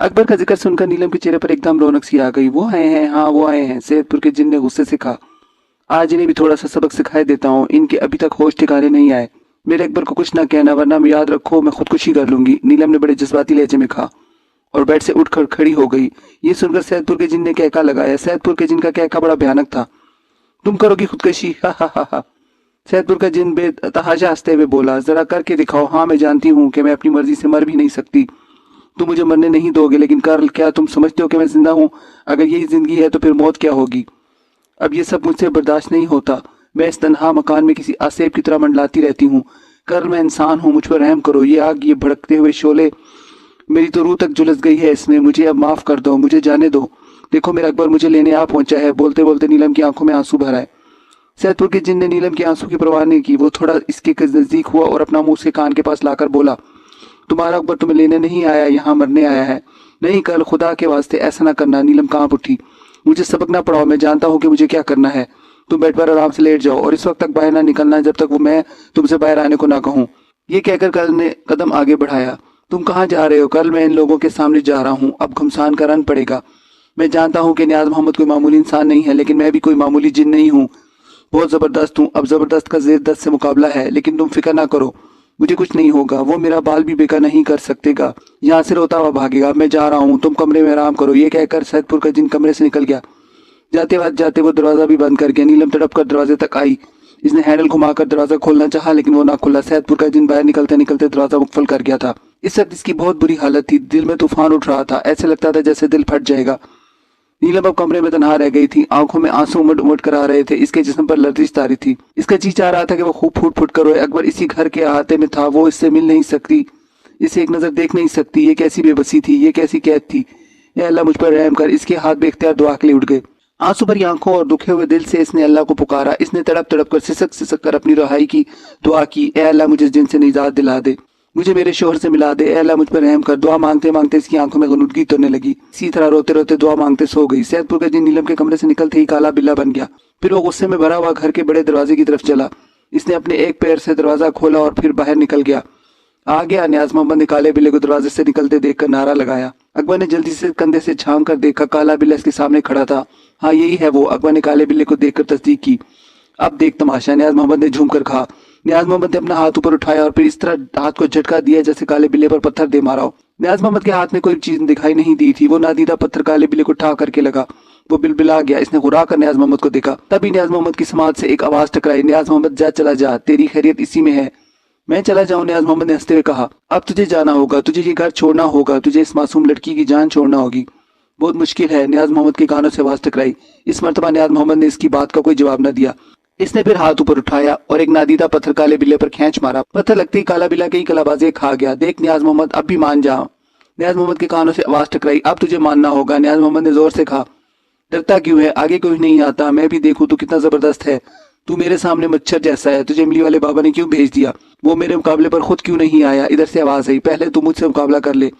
अकबर का जिक्र सुनकर नीलम के चेहरे पर एकदम रौनक सी आ गई। वो आए हैं, हाँ वो आए हैं। सैदपुर के जिन ने गुस्से से कहा, आज इन्हें भी थोड़ा सा सबक सिखाए देता हूँ, इनके अभी तक होश ठिकाने नहीं आए। मेरे अकबर को कुछ ना कहना, वरना मैं याद रखो मैं खुदकुशी कर लूंगी। नीलम ने बड़े जज्बाती लहजे में कहा और बेड से उठकर खड़ी हो गई। ये सुनकर सैदपुर के जिन ने कहका लगाया। सैदपुर के जिन का कहका बड़ा भयानक था। तुम करोगी खुदकशी, हा हा हा हा। सैदपुर का जिन बेतहाशा हंसते हुए बोला, जरा करके दिखाओ। हाँ मैं जानती हूँ कि मैं अपनी मर्जी से मर भी नहीं सकती। तुम मुझे मरने नहीं दोगे, लेकिन कर क्या तुम समझते हो कि मैं जिंदा हूँ? अगर यही जिंदगी है तो फिर मौत क्या होगी? अब ये सब मुझसे बर्दाश्त नहीं होता। मैं इस तन्हा मकान में किसी आसेब की तरह मंडलाती रहती हूँ। कर्ल मैं इंसान हूँ, मुझ पर रहम करो। ये आग, ये भड़कते हुए शोले, मेरी तो रूह तक झुलस गई है इसमें। मुझे अब माफ कर दो, मुझे जाने दो। देखो मेरा अकबर मुझे लेने आ पहुंचा है। बोलते बोलते नीलम की आंखों में आंसू भर आए। सैदपुर के जिन ने नीलम के आंसू की परवाह नहीं की। वो थोड़ा इसके नजदीक हुआ और अपना मुंह उसके कान के पास लाकर बोला, तुम्हारा अकबर तुम्हें लेने नहीं आया, यहाँ मरने आया है। नहीं कल, खुदा के वास्ते ऐसा ना करना। नीलम कांप उठी। मुझे सबक ना पढ़ाओ, मैं जानता हूँ कि मुझे क्या करना है। तुम बेड पर आराम से लेट जाओ और इस वक्त तक बाहर ना निकलना जब तक वो मैं तुमसे बाहर आने को ना कहूँ। ये कहकर कल ने कदम आगे बढ़ाया। तुम कहाँ जा रहे हो? कल मैं इन लोगों के सामने जा रहा हूँ। अब घुमसान का रन पड़ेगा। मैं जानता हूँ कि नियाज मोहम्मद कोई मामूली इंसान नहीं है, लेकिन मैं भी कोई मामूली जिन नहीं हूँ। बहुत जबरदस्त हूँ। अब जबरदस्त का जेर दस्त से मुकाबला है, लेकिन तुम फिक्र ना करो, मुझे कुछ नहीं होगा। वो मेरा बाल भी बेका नहीं कर सकेगा। यहाँ से रोता हुआ भागेगा। मैं जा रहा हूँ, तुम कमरे में आराम करो। ये कहकर सैदपुर का जिन कमरे से निकल गया। जाते वो दरवाजा भी बंद कर गया। नीलम तड़प कर दरवाजे तक आई। इसने हैंडल घुमाकर दरवाजा खोलना चाहा, लेकिन वो ना खुला। सैदपुर का जिन बाहर निकलते निकलते दरवाजा मुकफल कर गया था। इस वक्त इसकी बहुत बुरी हालत थी। दिल में तूफान उठ रहा था। ऐसे लगता था जैसे दिल फट जाएगा। नीलम अब कमरे में तनहा रह गई थी। आंखों में आंसू उमड़ उमड़ कर आ रहे थे। इसके जिस्म पर लर्जिश तारी थी। इसका जी चाह रहा था कि वो खूब फूट फूट कर रोए। अकबर इसी घर के अहाते में था। वो इससे मिल नहीं सकती, इसे एक नजर देख नहीं सकती। ये कैसी बेबसी थी, ये कैसी कैद थी। या अल्लाह मुझ पर रहम कर। इसके हाथ बेख्तियार दुआ के लिए उठ गए। आंसू भरी आंखों और दुखे हुए दिल से इसने अल्लाह को पुकारा। इसने तड़प तड़प कर सिसक सिसक कर अपनी रिहाई की दुआ की। ए अल्लाह मुझे इस जिन से निजात दिला दे, मुझे मेरे शोहर से मिला दे। ए अल्लाह मुझ पर रहम कर। दुआ मांगते मांगते इसकी आंखों में गनुदगी उतरने लगी। इसी तरह रोते रोते दुआ मांगते सो गई। सैदपुर का जिन नीलम के कमरे से निकलते ही काला बिल्ला बन गया। फिर वो गुस्से में भरा हुआ घर के बड़े दरवाजे की तरफ चला। इसने अपने एक पैर से दरवाजा खोला और फिर बाहर निकल गया। आ गया। नियाज मोहम्मद ने काले बिल्ले को दरवाजे से निकलते देखकर नारा लगाया। अकबर ने जल्दी से कंधे से झांक कर देखा। काला बिल्ला इसके सामने खड़ा था। हाँ यही है वो। अकबर ने काले बिल्ले को देखकर तस्दीक की। अब देख तमाशा। नियाज मोहम्मद ने झूम कर कहा। नियाज मोहम्मद ने अपना हाथ ऊपर उठाया और फिर इस तरह हाथ को झटका दिया जैसे काले बिल्ले पर पत्थर दे मारा हो। नियाज मोहम्मद के हाथ में कोई चीज दिखाई नहीं दी थी। वो नादीदा पत्थर काले बिल्ले को ठा करके लगा। वो बिलबिला गया। इसने घुरा कर नियाज मोहम्मद को देखा। तभी नियाज मोहम्मद की समाज से एक आवाज टकराई। नियाज मोहम्मद जा, चला जा, तेरी खैरियत इसी में है। मैं चला जाऊं? नियाज मोहम्मद ने हंसते हुए कहा। अब तुझे जाना होगा, तुझे ये घर छोड़ना होगा, तुझे इस मासूम लड़की की जान छोड़ना होगी। बहुत मुश्किल है। नियाज मोहम्मद के कानों से आवाज टकराई। इस मर्तबा नियाज मोहम्मद ने इसकी बात का कोई जवाब न दिया। इसने फिर हाथ ऊपर उठाया और एक नादीदा पत्थर काले बिल्ले पर खींच मारा। पत्थर लगते ही काला बिल्ला कई कलाबाजी खा गया। देख नियाज मोहम्मद, अब भी मान जा। नियाज मोहम्मद के कानों से आवाज टकराई। अब तुझे मानना होगा। नियाज मोहम्मद ने जोर से कहा। डरता क्यों है? आगे कोई नहीं आता। मैं भी देखूं तो कितना जबरदस्त है। तू मेरे सामने मच्छर जैसा है। तुझे इमली वाले बाबा ने क्यों भेज दिया? वो मेरे मुकाबले पर खुद क्यों नहीं आया? इधर से आवाज आई। पहले तू मुझसे मुकाबला कर ले,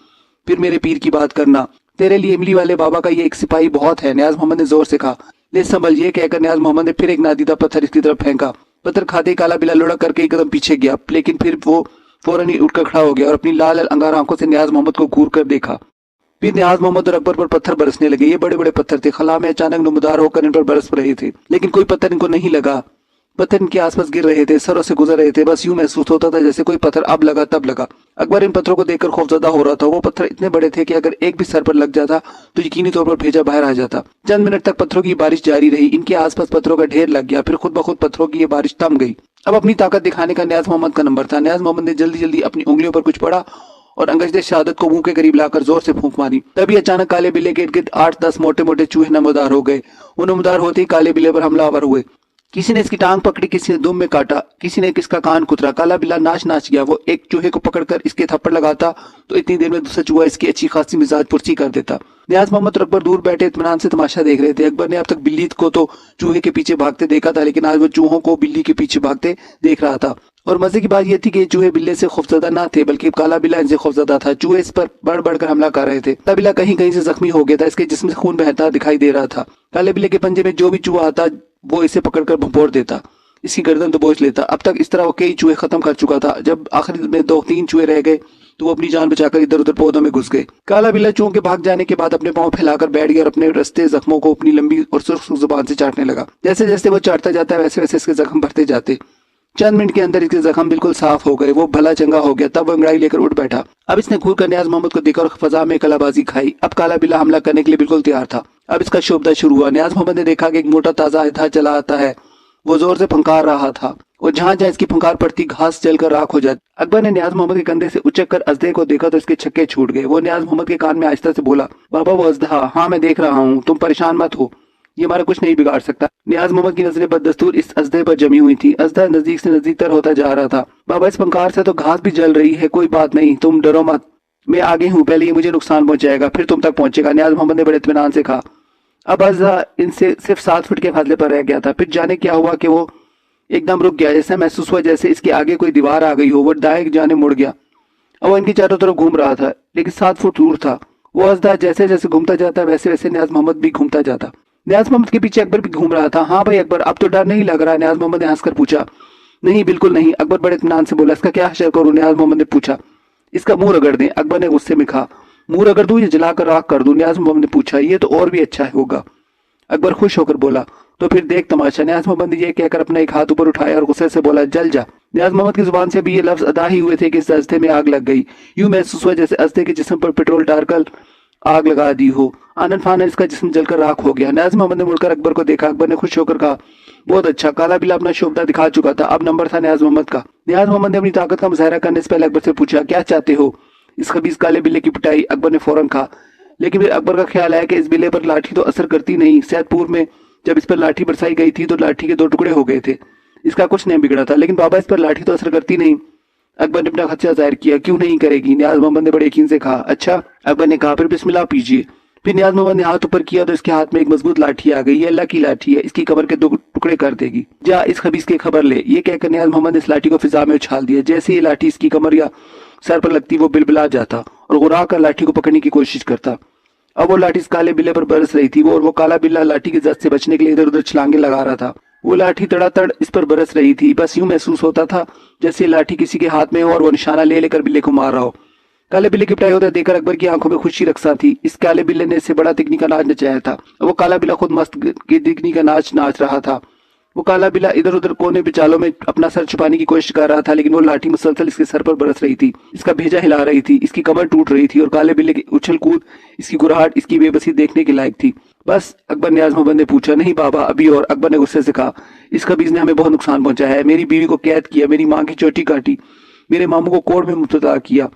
फिर मेरे पीर की बात करना। तेरे लिए इमली वाले बाबा का ये एक सिपाही बहुत है। नियाज मोहम्मद ने जोर से कहा। ले संभल। ये कहकर नियाज मोहम्मद ने फिर एक नादीदा पत्थर इसकी तरफ फेंका। पत्थर खाते ही काला बिल्ला लुढ़क करके एक कदम पीछे गया, लेकिन फिर वो फौरन ही उठकर खड़ा हो गया और अपनी लाल लाल अंगार आंखों से नियाज मोहम्मद को घूर कर देखा। फिर नियाज मोहम्मद और अकबर पर पत्थर बरसने लगे। ये बड़े बड़े पत्थर थे। खला में अचानक नमदार होकर इन पर बरस रहे थे, लेकिन कोई पत्थर इनको नहीं लगा। पत्थर इनके आसपास गिर रहे थे, सरों से गुजर रहे थे। बस यूं महसूस होता था जैसे कोई पत्थर अब लगा तब लगा। अकबर इन पत्थरों को देखकर खौफजदा हो रहा था। वो पत्थर इतने बड़े थे कि अगर एक भी सर पर लग जाता तो यकीनी तौर पर भेजा बाहर आ जाता। चंद मिनट तक पत्थरों की बारिश जारी रही। इनके आसपास पत्थरों का ढेर लग गया। फिर खुद ब खुद पत्थरों की ये बारिश थम गई। अब अपनी ताकत दिखाने का नियाज मोहम्मद का नंबर था। नियाज मोहम्मद ने जल्दी जल्दी अपनी उंगलियों पर कुछ पड़ा और अंगशे शहादत को मुंह के करीब लाकर जोर से फूंक मारी। तभी अचानक काले बिल्ले के इर्द गिर्द 8-10 मोटे मोटे चूहे नमदार हो गए। वो नमदार होते ही काले बिल्ले पर हमलावर हुए। किसी ने इसकी टांग पकड़ी, किसी ने दुम में काटा, किसी ने किसका कान कुतरा। काला बिल्ला नाच नाच गया। वो एक चूहे को पकड़कर इसके थप्पड़ लगाता तो इतनी देर में दूसरा चूहा इसकी अच्छी खासी मिजाज पुरसी कर देता। नियाज मोहम्मद और अकबर दूर बैठे इत्मीनान से तमाशा देख रहे थे। अकबर ने अब तक बिल्ली को तो चूहे के पीछे भागते देखा था, लेकिन आज वो चूहों को बिल्ली के पीछे भागते देख रहा था। और मजे की बात यह थी कि ये चूहे बिल्ले से खौफजदा ना थे, बल्कि काला बिल्ला इनसे खौफजदा था। चूहे इस पर बढ़ बढ़कर हमला कर रहे थे। काला बिल्ला कहीं कहीं से जख्मी हो गया था। इसके जिस्म से खून बहता दिखाई दे रहा था। काले बिल्ले के पंजे में जो भी चूहा आता वो इसे पकड़कर भंपोड़ देता, इसकी गर्दन दबोच लेता। अब तक इस तरह वो कई चूहे खत्म कर चुका था। जब आखिरी में 2-3 चूहे रह गए तो वो अपनी जान बचाकर इधर उधर पौधों में घुस गए। काला बिल्ला चूहों के भाग जाने के बाद अपने पांव फैलाकर बैठ गया और अपने रस्ते जख्मों को अपनी लंबी और सुर्ख जुबान से चाटने लगा। जैसे जैसे वो चाटता जाता है वैसे वैसे इसके जख्म भरते जाते। चंद मिनट के अंदर इसके जख्म बिल्कुल साफ हो गए, वो भला चंगा हो गया। तब वो अंगड़ाई लेकर उठ बैठा। अब इसने घूर कर नियाज मोहम्मद को देखा और फजा में कलाबाजी खाई। अब काला बिल्ला हमला करने के लिए बिल्कुल तैयार था। अब इसका शोबदा शुरू हुआ। नियाज मोहम्मद ने देखा कि एक मोटा ताजा आधा चला आता है। वो जोर से फंकार रहा था और जहां जहां इसकी फंकार पड़ती घास जलकर राख हो जाती। अकबर ने नियाज मोहम्मद के कंधे से उचक कर अजदे को देखा तो इसके छक्के छूट गए। वो नियाज मोहम्मद के कान में आहिस्ता से बोला, बाबा वो अजदा, हाँ मैं देख रहा हूँ, तुम परेशान मत हो, ये हमारा कुछ नहीं बिगाड़ सकता। नियाज मोहम्मद की नजरें बददस्तूर इस अजदे पर जमी हुई थी। अजदा नजदीक से नजदीक तर होता जा रहा था। बाबा इस फंकार से तो घास भी जल रही है, कोई बात नहीं, तुम डरो मत, मैं आगे हूँ, पहले ये मुझे नुकसान पहुंचाएगा फिर तुम तक पहुंचेगा। नियाज मोहम्मद ने बड़े इत्मीनान से कहा। अब अजदा इनसे सिर्फ 7 फुट के फासले पर रह गया था। फिर जाने क्या हुआ कि वो एकदम रुक गया। ऐसा महसूस हुआ जैसे इसके आगे कोई दीवार आ गई हो। वो दाएं जाने मुड़ गया और वो इनकी चारों तरफ घूम रहा था, लेकिन 7 फुट दूर था। वो अजदा जैसे जैसे घूमता जाता वैसे वैसे नियाज मोहम्मद भी घूमता जाता। नियाज मोहम्मद के पीछे अकबर भी घूम रहा था। हाँ भाई अकबर, अब तो डर नहीं लग रहा? नियाज मोहम्मद ने हंसकर पूछा। नहीं बिल्कुल नहीं, अकबर बड़े इत्मीनान से बोला। इसका क्या हशर करूं? नियाज मोहम्मद ने पूछा। इसका मुंह रगड़ दें, अकबर ने गुस्से में कहा। मुंह रगड़ दूं या जलाकर राख कर दूं? नियाज मोहम्मद ने पूछा। ये तो और भी अच्छा होगा, अकबर खुश होकर बोला। तो फिर देख तमाशा। नियाज मोहम्मद ने यह कहकर अपना एक हाथ ऊपर उठाया और गुस्से से बोला, जल जा। नियाज मोहम्मद की जुबान से भी ये लफ्ज अदा ही हुए थे कि इस अजदे में आग लग गई। यूं महसूस हुआ जैसे अजदे के जिस्म पर पेट्रोल डालकर आग लगा दी हो। आनन फानन इसका जिस्म जलकर राख हो गया। नियाज मोहम्मद ने मुड़कर अकबर को देखा। अकबर ने खुश होकर कहा, बहुत अच्छा। काला बिल्ला अपना शोभा दिखा चुका था, अब नंबर था नियाज मोहम्मद का। नियाज मोहम्मद ने अपनी ताकत का मुजाहरा करने से पहले अकबर से पूछा, क्या चाहते हो? इस खबीज काले बिल्ले की पिटाई? अकबर ने फौरन कहा। लेकिन फिर अकबर का ख्याल आया कि इस बिल्ले पर लाठी तो असर करती नहीं। सैदपुर में जब इस पर लाठी बरसाई गई थी तो लाठी के 2 टुकड़े हो गए थे। इसका कुछ नहीं बिगड़ा था। लेकिन बाबा इस पर लाठी तो असर करती नहीं। अकबर ने अपना खदशा जाहिर किया। क्यों नहीं करेगी? नियाज मोहम्मद ने बड़े यकीन से कहा। अच्छा, अकबर ने कहा। फिर बिस्मिल्लाह पीजिए। फिर नियाज मोहम्मद ने हाथ ऊपर किया तो इसके हाथ में एक मजबूत लाठी आ गई। ये अल्लाह की लाठी है, इसकी कमर के 2 टुकड़े कर देगी। जा इस खबीज की खबर ले। ये कहकर नियाज मोहम्मद ने इस लाठी को फिजा में उछाल दिया। जैसे ये लाठी इसकी कमर या सर पर लगती वो बिलबिला जाता और गुर्रा कर लाठी को पकड़ने की कोशिश करता। अब वो लाठी इस काले बिल्ले पर बरस रही थी। वो काला बिल्ला लाठी की जद से बचने के लिए इधर उधर छलांगे लगा रहा था। वो लाठी तड़ातड़ इस पर बरस रही थी। बस यूं महसूस होता था जैसे लाठी किसी के हाथ में हो और वो निशाना ले लेकर बिल्ले को मार रहा हो। काले बिल्ले की पिटाई होते देखकर अकबर की आंखों में खुशी रक्सा थी। इस काले बिल्ले ने इससे बड़ा तिकनी का नाच नचाया था। वो काला बिल्ला खुद मस्त की तिकनी का नाच नाच रहा था। वो काला बिल्ला इधर उधर कोने बिचालों में अपना सर छुपाने की कोशिश कर रहा था, लेकिन वो लाठी मुसलसल इसके सर पर बरस रही थी। इसका भेजा हिला रही थी, इसकी कमर टूट रही थी और काले बिल्ले की उछल कूद, इसकी गुर्राहट, इसकी बेबसी देखने के लायक थी। बस, अकबर नियाज मोहम्मद ने पूछा। नहीं बाबा, अभी और। अकबर ने गुस्से से कहा। इस खबीज ने हमें बहुत नुकसान पहुंचाया है। मेरी बीवी को कैद किया, मेरी माँ की चोटी काटी, मेरे मामू को कोर्ट में मुब्तला किया,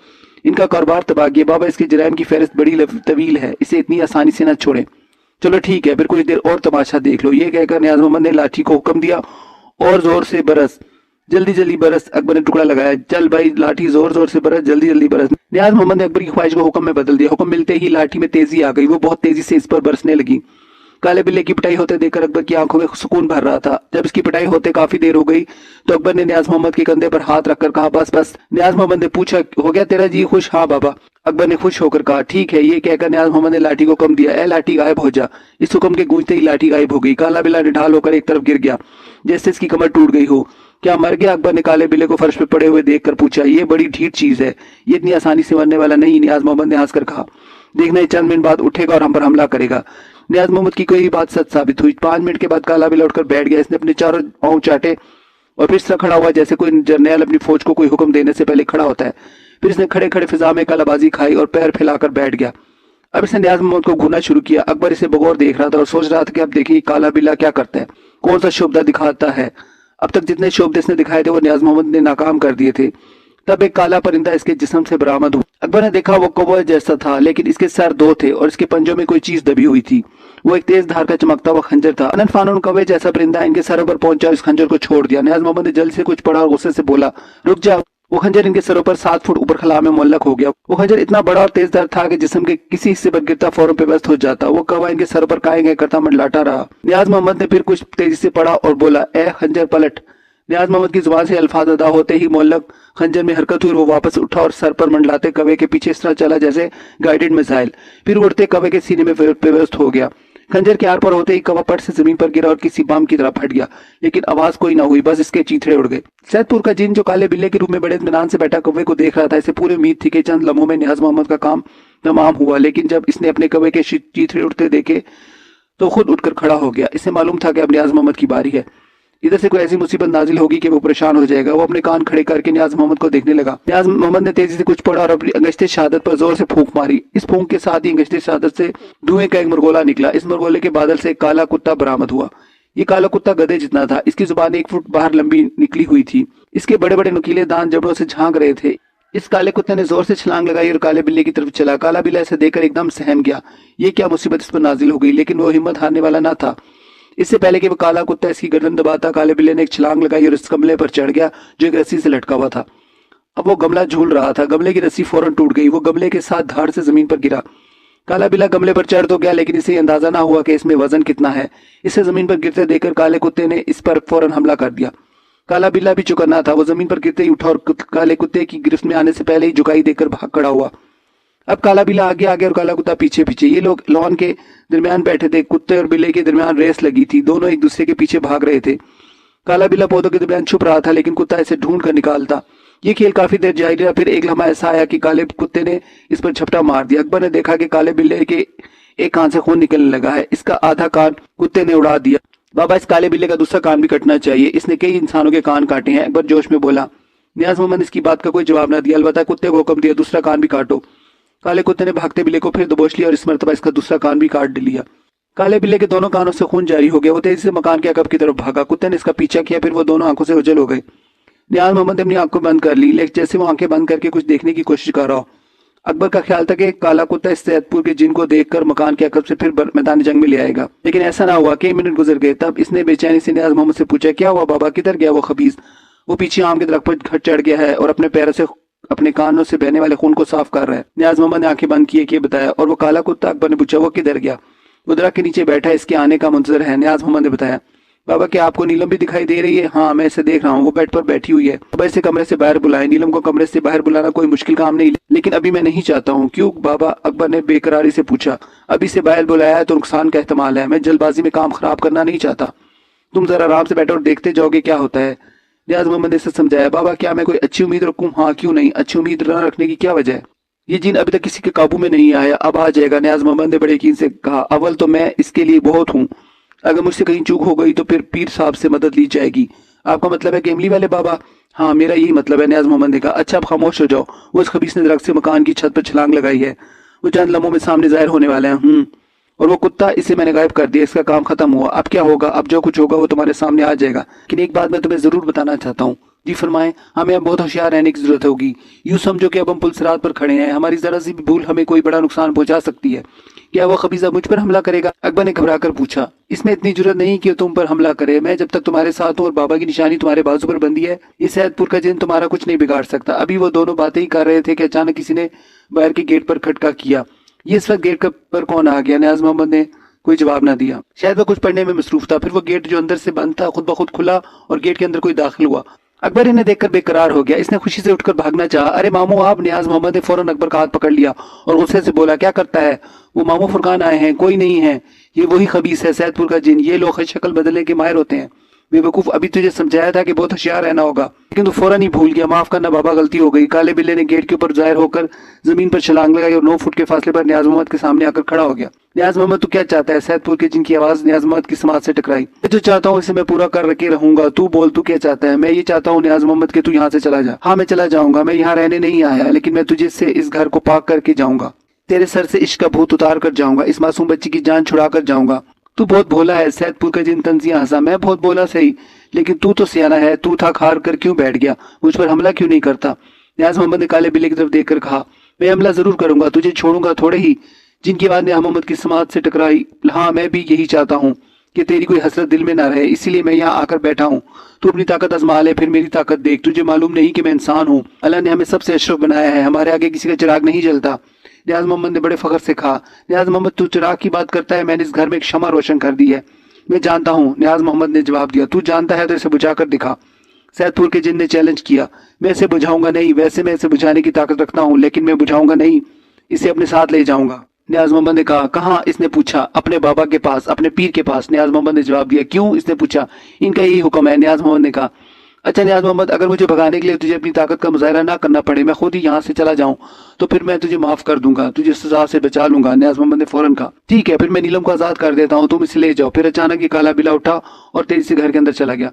इनका कारोबार तबाह किया। बाबा इसके जराइम की फहरिस्त बड़ी तवील है, इसे इतनी आसानी से न छोड़े। चलो ठीक है, फिर कुछ देर और तमाशा देख लो। ये कहकर नियाज मोहम्मद ने लाठी को हुक्म दिया और जोर से बरस, जल्दी जल्दी बरस। अकबर ने टुकड़ा लगाया। चल भाई लाठी जोर जोर से बरस, जल्दी जल्दी बरस। नियाज मोहम्मद ने अकबर की ख्वाहिश को हुक्म में बदल दिया। हुक्म मिलते ही लाठी में तेजी आ गई। वो बहुत तेजी से इस पर बरसने लगी। काले बिल्ले की पिटाई होते देखकर अकबर की आंखों में सुकून भर रहा था। जब इसकी पिटाई होते काफी देर हो गई तो अकबर ने नियाज मोहम्मद के कंधे पर हाथ रखकर कहा, बस बस। नियाज मोहम्मद ने पूछा, हो गया तेरा जी खुश? हाँ बाबा। अकबर ने खुश होकर कहा, ठीक है। ये कहकर नियाज मोहम्मद ने लाठी को हुक्म दिया, ए लाठी गायब हो जा। इस हुक्म के गूंजते ही लाठी गायब हो गई। काला बिल्ला निढाल होकर एक तरफ गिर गया जैसे इसकी कमर टूट गई हो। क्या मर गया? अकबर ने काले बिल्ले को फर्श पे पड़े हुए देखकर पूछा। ये बड़ी ढीठ चीज है, ये इतनी आसानी से मरने वाला नहीं। नियाज मोहम्मद ने हंसकर कहा, देखना ये चंद मिनट बाद उठेगा और हम पर हमला करेगा। नियाज मोहम्मद की कोई बात सच साबित हुई। 5 मिनट के बाद काला बिल्ला उठकर बैठ गया। इसने अपने चारों पांव चाटे और फिर इस तरह खड़ा हुआ जैसे कोई जर्नैल अपनी फौज को कोई हुक्म देने से पहले खड़ा होता है। फिर इसने खड़े खड़े फिजा में कलाबाजी खाई और पैर फैलाकर बैठ गया। अब इसने नियाज मोहम्मद को घूरना शुरू किया। अकबर इसे बगौर देख रहा था और सोच रहा था कि अब देखिए काला बिल्ला क्या करता है, कौन सा शोभा दिखाता है। अब तक जितने शोभे इसने दिखाए थे वो नियाज मोहम्मद ने नाकाम कर दिए थे। तब एक काला परिंदा इसके जिस्म से बरामद हुआ। अकबर ने देखा वो कौवे जैसा था, लेकिन इसके सर 2 थे और इसके पंजों में कोई चीज दबी हुई थी। वो एक तेज धार का चमकता हुआ खंजर था। अनन फानून कौवे जैसा परिंदा इनके सरों पर पहुंचा और इस खंजर को छोड़ दिया। नियाज मोहम्मद ने जल्द से कुछ पढ़ा और गुस्से से बोला, रुक जा। वो खंजर इनके सरों पर 7 फुट ऊपर खला में मुअल्लक हो गया। वो खंजर इतना बड़ा और तेजदार था कि जिस्म के किसी हिस्से पर गिरता फौरन बेबस हो जाता। वो कौवा इनके सर पर काए गए करता मंडलाता रहा। नियाज मोहम्मद ने फिर कुछ तेजी से पढ़ा और बोला, ए खंजर पलट। नियाज मोहम्मद की जुबान से अल्फाज अदा होते ही मुअल्लक खंजर में हरकत हुई। वो वापस उठा और सर पर मंडलाते कौवे के पीछे इस तरह चला जैसे गाइडेड मिसाइल। फिर उड़ते कौवे के सीने में पेवस्त हो गया। खंजर के आर पार होते ही कौवा पट से जमीन पर गिरा और किसी बम की तरह फट गया, लेकिन आवाज कोई ना हुई, बस इसके चीथड़े उड़ गए। सैदपुर का जिन जो काले बिल्ले के रूप में बड़े इत्मीनान से बैठा कौवे को देख रहा था, इसे पूरी उम्मीद थी कि चंद लम्हों में नियाज मोहम्मद का काम तमाम हुआ, लेकिन जब इसने अपने कौवे के चीथड़े उड़ते देखे तो खुद उठकर खड़ा हो गया। इसे मालूम था कि अब नियाज मोहम्मद की बारी है, इधर से कोई ऐसी मुसीबत नाजिल होगी कि वो परेशान हो जाएगा। वो अपने कान खड़े करके नियाज मोहम्मद को देखने लगा। नियाज मोहम्मद ने तेजी से कुछ पढ़ा और अपनी अंगश्ते शहादत पर जोर से फूंक मारी। इस फूंक के साथ ही अंगश्ते शहादत से धुएं का एक मुरगोला निकला। इस मुरगोले के बादल से एक काला कुत्ता बरामद हुआ। ये काला कुत्ता गधे जितना था। इसकी जुबान 1 फुट बाहर लंबी निकली हुई थी। इसके बड़े बड़े नुकीले दांत जबड़ों से झांक रहे थे। इस काले कुत्ते ने जोर से छलांग लगाई और काले बिल्ले की तरफ चला। काला बिल्ला इसे देखकर एकदम सहम गया। ये क्या मुसीबत इस पर नाजिल हो गई, लेकिन वो हिम्मत हारने वाला न था। इससे पहले कि वो काला कुत्ता इसकी गर्दन दबाता, काले बिल्ले ने एक छलांग लगाई और इस गमले पर चढ़ गया जो एक रस्सी से लटका हुआ था। अब वो गमला झूल रहा था। गमले की रस्सी फौरन टूट गई। वो गमले के साथ धाड़ से जमीन पर गिरा। काला बिल्ला गमले पर चढ़ तो गया, लेकिन इसे अंदाजा ना हुआ कि इसमें वजन कितना है। इसे जमीन पर गिरते देखकर काले कुत्ते ने इस पर फौरन हमला कर दिया। काला बिल्ला भी चौकन्ना था। वो जमीन पर गिरते ही उठा और काले कुत्ते की गिरफ्त में आने से पहले ही झुकाई देकर भाग खड़ा हुआ। अब काला बिल्ला आगे आगे और काला कुत्ता पीछे पीछे। ये लोग लॉन के दरमियान बैठे थे। कुत्ते और बिल्ले के दरमियान रेस लगी थी। दोनों एक दूसरे के पीछे भाग रहे थे। काला बिल्ला पौधों के दरमियान छुप रहा था, लेकिन कुत्ता इसे ढूंढ कर निकालता। ये खेल काफी देर जारी रहा। फिर एक लम्हा ऐसा आया कि काले कुत्ते ने इस पर झपटा मार दिया। अकबर ने देखा कि काले बिल्ले के एक कान से खून निकलने लगा है। इसका आधा कान कुत्ते ने उड़ा दिया। बाबा, इस काले बिल्ले का दूसरा कान भी कटना चाहिए। इसने कई इंसानों के कान काटे हैं। अकबर जोश में बोला। नियाज मोहम्मद इसकी बात का कोई जवाब न दिया। अलबत्ता कुत्ते को हुक्म दिया, दूसरा कान भी काटो। काले कुत्ते ने भागते बिल्ले को फिर दबोच लिया और इस मरतबा इसका दूसरा कान भी काट लिया। काले बिल्ले के दोनों कानों से खून जारी हो गया। वो तेजी से मकान के अकब की तरफ भागा। कुत्ते ने इसका पीछा किया, फिर वो दोनों आंखों से ओझल हो गए। नियाज मोहम्मद ने अपनी आंखें बंद कर ली, लेकिन जैसे वो आंखें बंद करके कुछ देखने की कोशिश कर रहा हो, अकबर का ख्याल था कि काला कुत्ता इस सैदपुर के जिन को देखकर मकान के अकब से फिर मैदान जंग में ले आएगा। लेकिन ऐसा ना हुआ। कई मिनट गुजर गए। तब इसने बेचैनी से नियाज मोहम्मद से पूछा, क्या हुआ बाबा, किधर गया वो खबीज? वो पीछे आम के दरख्त पर घट चढ़ गया है और अपने पैरों से अपने कानों से बहने वाले खून को साफ कर रहा है। नियाज मोहम्मद ने आंखें बंद किए बताया। और वो काला कुत्ता? अकबर ने पूछा। वो किधर गया? वो दरख्त के नीचे बैठा है, इसके आने का मुंतजर है। नियाज मोहम्मद ने बताया। बाबा, क्या आपको नीलम भी दिखाई दे रही है? हाँ, मैं इसे देख रहा हूँ। वो बेड पर बैठी हुई है। बाबा, इसे कमरे से बाहर बुलाएं। नीलम को कमरे से बाहर बुलाना कोई मुश्किल काम नहीं, लेकिन अभी मैं नहीं चाहता हूँ। क्यों बाबा? अकबर ने बेकरारी से पूछा। अभी से बाहर बुलाया है तो नुकसान का एहतमाल है। मैं जल्दबाजी में काम खराब करना नहीं चाहता। तुम जरा आराम से बैठो और देखते जाओगे क्या होता है। नियाज मोहम्मद ने इसे समझाया। बाबा, क्या मैं कोई अच्छी उम्मीद रखूं? हाँ, क्यों नहीं। अच्छी उम्मीद न रखने की क्या वजह है? ये जिन अभी तक किसी के काबू में नहीं आया, अब आ जाएगा। नियाज मोहम्मद ने बड़े यकीन से कहा। अव्वल तो मैं इसके लिए बहुत हूँ। अगर मुझसे कहीं चूक हो गई तो फिर पीर साहब से मदद ली जाएगी। आपका मतलब है कि इमली वाले बाबा? हाँ, मेरा यही मतलब है। नियाज मोहम्मद ने कहा। अच्छा, अब खामोश हो जाओ। वो इस खबीस ने दरख्त से मकान की छत पर छलांग लगाई है। वो चंद लम्हों में सामने जाहिर होने वाले हैं। और वो कुत्ता, इसे मैंने गायब कर दिया। इसका काम खत्म हुआ। अब क्या होगा? अब जो कुछ होगा वो तुम्हारे सामने आ जाएगा। लेकिन एक बात मैं तुम्हें जरूर बताना चाहता हूँ। जी फरमाएं। हमें अब बहुत होशियार रहने की जरूरत होगी। यूं समझो कि अब हम पुलसरात पर खड़े हैं। हमारी जरा सी भी भूल हमें कोई बड़ा नुकसान पहुंचा सकती है। क्या वो खबीजा मुझ पर हमला करेगा? अकबर ने घबरा कर पूछा। इसमें इतनी जरूरत नहीं कि तुम पर हमला करे। मैं जब तक तुम्हारे साथ हूँ और बाबा की निशानी तुम्हारे बाजू पर बंदी है, इस सैदपुर का जिन तुम्हारा कुछ नहीं बिगाड़ सकता। अभी वो दोनों बातें ही कर रहे थे कि अचानक किसी ने बाहर के गेट पर खटका किया। ये इस वक्त गेट पर कौन आ गया? नियाज मोहम्मद ने कोई जवाब ना दिया। शायद वह कुछ पढ़ने में मसरूफ था। फिर वो गेट जो अंदर से बंद था खुद ब खुद खुला और गेट के अंदर कोई दाखिल हुआ। अकबर इन्हें देखकर बेकरार हो गया। इसने खुशी से उठकर भागना चाहा। अरे मामू आप! नियाज मोहम्मद ने फौरन अकबर का हाथ पकड़ लिया और गुस्से से बोला। क्या करता है? वो मामू फुरकान आए हैं। कोई नहीं है, ये वही खबीस है, सैदपुर का जिन। ये लोग शक्ल बदलने के माहिर होते हैं। बेवकूफ, अभी तुझे समझाया था कि बहुत होशियार रहना होगा, लेकिन तू फौरन ही भूल गया। माफ करना बाबा, गलती हो गई। काले बिल्ले ने गेट के ऊपर जाहिर होकर जमीन पर छलांग लगाई और 9 फुट के फासले पर नियाज मोहम्मद के सामने आकर खड़ा हो गया। नियाज मोहम्मद, तू क्या चाहता है? सैदपुर के जिनकी आवाज नियाज मोहम्मद की समाज से टकराई। मैं जो चाहता हूँ इसे मैं पूरा कर के रहूंगा। तू बोल, तू क्या चाहता है? मैं ये चाहता हूँ नियाज मोहम्मद के तू यहाँ से चला जा। हाँ, मैं चला जाऊंगा। मैं यहाँ रहने नहीं आया, लेकिन मैं तुझे से इस घर को पाक करके जाऊंगा। तेरे सर से इश्क का भूत उतार कर जाऊंगा। इस मासूम बच्ची की जान छुड़ा कर जाऊंगा। तू बहुत भोला है। सैदपुर का जिन तंजिया हंसा। मैं बहुत भोला सही, लेकिन तू तो सियाना है। तू थक हार कर क्यों बैठ गया? मुझ पर हमला क्यों नहीं करता? नियाज मोहम्मद ने काले बिल्ले की तरफ देखकर कहा। मैं हमला जरूर करूंगा, तुझे छोड़ूंगा थोड़े ही। जिनकी बात नियाज मोहम्मद की समाज से टकराई। हाँ, मैं भी यही चाहता हूँ कि तेरी कोई हसरत दिल में ना रहे, इसीलिए मैं यहाँ आकर बैठा हूँ। तू अपनी ताकत आजमा ले, फिर मेरी ताकत देख। तुझे मालूम नहीं कि मैं इंसान हूँ? अल्लाह ने हमें सबसे अशरफ बनाया है। हमारे आगे किसी का चिराग नहीं जलता। नियाज मोहम्मद ने बड़े फख्र से कहा। नियाज मोहम्मद, तू चिराग की बात करता है। मैंने इस घर में एक शमा रोशन कर दी है। मैं जानता हूँ, नियाज मोहम्मद ने जवाब दिया। तू जानता है तो इसे बुझा कर दिखा। सैदपुर के जिन ने चैलेंज किया। मैं इसे बुझाऊंगा नहीं। वैसे मैं इसे बुझाने की ताकत रखता हूँ, लेकिन मैं बुझाऊंगा नहीं, इसे अपने साथ ले जाऊंगा। न्याज मोहम्मद ने कहा। कहाँ? इसने पूछा। अपने बाबा के पास, अपने पीर के पास, न्याज मोहम्मद ने जवाब दिया। क्यों? इसने पूछा। इनका यही हुक्म है, न्याज मोहम्मद ने कहा। अच्छा न्याज मोहम्मद, अगर मुझे भगाने के लिए तुझे अपनी ताकत का मुजाहरा ना करना पड़े, मैं खुद ही यहाँ से चला जाऊँ, तो फिर मैं तुझे माफ कर दूंगा, तुझे सजा से बचा लूंगा। न्याज मोहम्मद ने फौरन कहा, ठीक है, फिर मैं नीलम को आजाद कर देता हूँ, तुम इसे ले जाओ। फिर अचानक ये काला बिल्ला उठा और तेजी से घर के अंदर चला गया।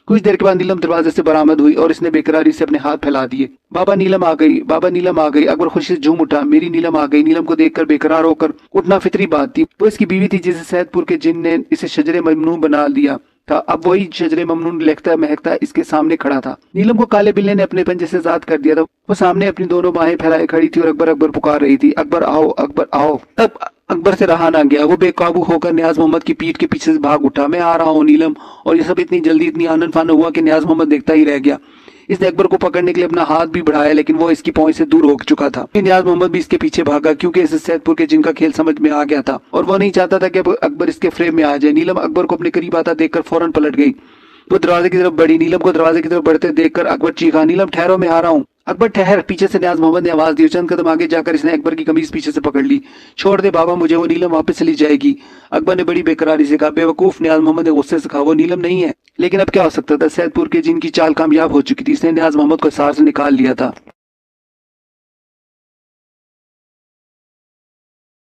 कुछ देर के बाद नीलम दरवाजे से बरामद हुई और इसने बेकरारी से अपने हाथ फैला दिए। बाबा नीलम आ गई, बाबा नीलम आ गई। अकबर खुशी से झूम उठा, मेरी नीलम आ गई। नीलम को देखकर बेकरार होकर उठना फितरी बात थी। वो इसकी बीवी थी जिसे सैदपुर के जिन ने इसे शजरे ममनून बना दिया था। अब वही शजरे ममनून लहकता महकता इसके सामने खड़ा था। नीलम को काले बिल्ले ने अपने पंजे से आजाद कर दिया था। वो सामने अपनी दोनों बाहें फैलाए खड़ी थी और अकबर अकबर पुकार रही थी। अकबर आओ, अकबर आओ। तब अकबर से रहा ना गया, वो बेकाबू होकर न्याज मोहम्मद की पीठ के पीछे से भाग उठा। मैं आ रहा हूँ नीलम। और ये सब इतनी जल्दी, इतनी आनन फानन हुआ कि न्याज मोहम्मद देखता ही रह गया। इसने अकबर को पकड़ने के लिए अपना हाथ भी बढ़ाया, लेकिन वो इसकी पहुंच से दूर हो चुका था। न्याज मोहम्मद भी इसके पीछे भागा, क्योंकि इसे सैदपुर के जिनका खेल समझ में आ गया था और वो नहीं चाहता था कि अकबर इसके फ्रेम में आ जाए। नीलम अकबर को अपने करीब आता देखकर फौरन पलट गई। वो दरवाजे की तरफ बढ़ी। नीलम को दरवाजे की तरफ बढ़ते देखकर अकबर चीखा, नीलम ठहरो, मैं आ रहा हूँ। अकबर ठहर। पीछे से न्याज मोहम्मद ने आवाज दी। चंद कदम आगे जाकर इसने अकबर की कमीज पीछे से पकड़ ली। छोड़ दे बाबा मुझे, वो नीलम वापस चली जाएगी। अकबर ने बड़ी बेकरारी से कहा। बेवकूफ, न्याज मोहम्मद ने गुस्से से कहा, वो नीलम नहीं है। लेकिन अब क्या हो सकता था, सैदपुर के जिनकी चाल कामयाब हो चुकी थी। इसने न्याज मोहम्मद को सार से निकाल लिया था।